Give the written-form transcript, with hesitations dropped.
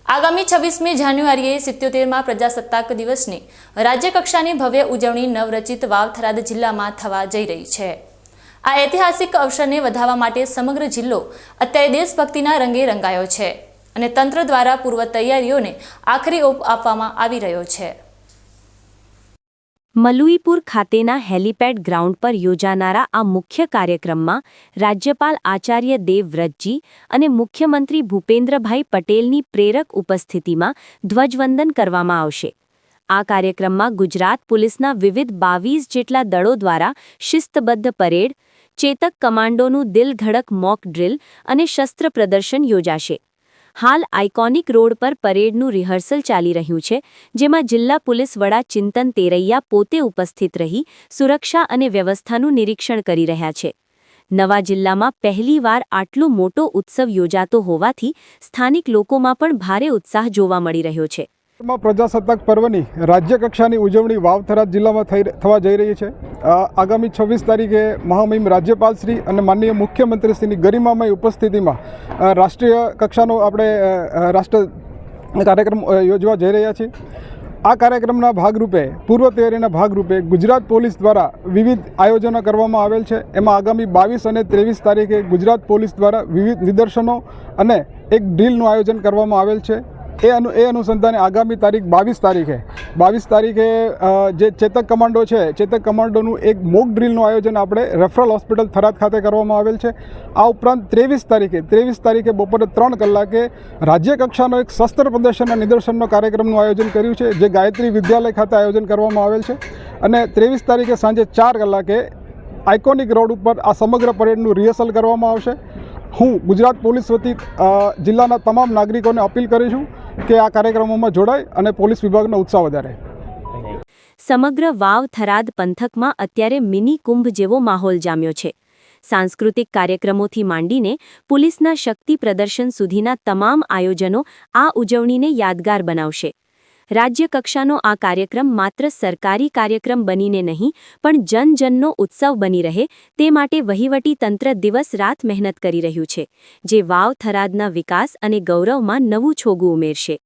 આગામી 26મી જાન્યુઆરીએ 77મા પ્રજાસત્તાક દિવસની રાજ્યકક્ષાની ભવ્ય ઉજવણી નવરચિત વાવ થરાદ જિલ્લામાં થવા જઈ રહી છે। આ ઐતિહાસિક અવસરને વધાવવા માટે સમગ્ર જિલ્લો અત્યારે દેશભક્તિના રંગે રંગાયો છે અને તંત્ર દ્વારા પૂર્વ તૈયારીઓને આખરી ઓપ આપવામાં આવી રહ્યો છે। મલુઈપુર ખાતેના હેલીપેડ ગ્રાઉન્ડ પર યોજાનારા આ મુખ્ય કાર્યક્રમમાં રાજ્યપાલ આચાર્ય દેવવ્રતજી અને મુખ્યમંત્રી ભૂપેન્દ્રભાઈ પટેલની પ્રેરક ઉપસ્થિતિમાં ધ્વજવંદન કરવામાં આવશે। આ કાર્યક્રમમાં ગુજરાત પોલીસના વિવિધ 22 જેટલા દળો દ્વારા શિસ્તબદ્ધ પરેડ, ચેતક કમાન્ડોનું દિલધડક મોક ડ્રિલ અને શસ્ત્ર પ્રદર્શન યોજાશે। હાલ આઇકોનિક રોડ પર પરેડનું રિહર્સલ ચાલી રહ્યું છે, જેમાં જિલ્લા પોલીસ વડા ચિંતન તેરૈયા પોતે ઉપસ્થિત રહી સુરક્ષા અને વ્યવસ્થાનું નિરીક્ષણ કરી રહ્યા છે। નવા જિલ્લામાં પહેલીવાર આટલો મોટો ઉત્સવ યોજાતો હોવાથી સ્થાનિક લોકોમાં પણ ભારે ઉત્સાહ જોવા મળી રહ્યો છે। પ્રજાસત્તાક પર્વની રાજ્યકક્ષાની ઉજવણી વાવ થરાદ જિલ્લામાં થવા જઈ રહી છે। આગામી 26 તારીખે મહામહિમ રાજ્યપાલ શ્રી અને માનનીય મુખ્યમંત્રીશ્રીની ગરિમામય ઉપસ્થિતિમાં રાષ્ટ્રીય કક્ષાનો આપણે રાષ્ટ્ર કાર્યક્રમ યોજવા જઈ રહ્યા છીએ। આ કાર્યક્રમના ભાગરૂપે પૂર્વ તૈયારીના ભાગરૂપે ગુજરાત પોલીસ દ્વારા વિવિધ આયોજનો કરવામાં આવેલ છે। એમાં આગામી 22 અને 23 તારીખે ગુજરાત પોલીસ દ્વારા વિવિધ નિદર્શનો અને એક ડ્રીલનું આયોજન કરવામાં આવેલ છે। એ અનુસંધાને આગામી તારીખ 22 તારીખે જે ચેતક કમાન્ડો છે, ચેતક કમાન્ડોનું એક મોક ડ્રીલનું આયોજન આપણે રેફરલ હોસ્પિટલ થરાદ ખાતે કરવામાં આવેલ છે। આ ઉપરાંત 23 તારીખે બપોરે 3 કલાકે રાજ્યકક્ષાનો એક શસ્ત્ર પ્રદર્શન અને નિદર્શનનો કાર્યક્રમનું આયોજન કર્યું છે, જે ગાયત્રી વિદ્યાલય ખાતે આયોજન કરવામાં આવેલ છે। અને 23 તારીખે સાંજે 4 કલાકે આઇકોનિક રોડ ઉપર આ સમગ્ર પરેડનું રિહર્સલ કરવામાં આવશે। હું ગુજરાત પોલીસ વતી જિલ્લાના તમામ નાગરિકોને અપીલ કરું છું કે આ કાર્યક્રમોમાં જોડાય અને પોલીસ વિભાગનો ઉત્સાહ વધારે। સમગ્ર વાવ થરાદ પંથકમાં અત્યારે મિની કુંભ જેવો માહોલ જામ્યો છે। સાંસ્કૃતિક કાર્યક્રમોથી માંડીને પોલીસના શક્તિ પ્રદર્શન સુધીના તમામ આયોજનો આ ઉજવણીને યાદગાર બનાવશે। રાજ્યકક્ષાનો આ કાર્યક્રમ માત્ર સરકારી કાર્યક્રમ બનીને નહીં પણ જનજનનો ઉત્સવ બની રહે તે માટે વહીવટી તંત્ર દિવસ રાત મહેનત કરી રહ્યું છે, જે વાવ થરાદના વિકાસ અને ગૌરવમાં નવું છોગું ઉમેરશે।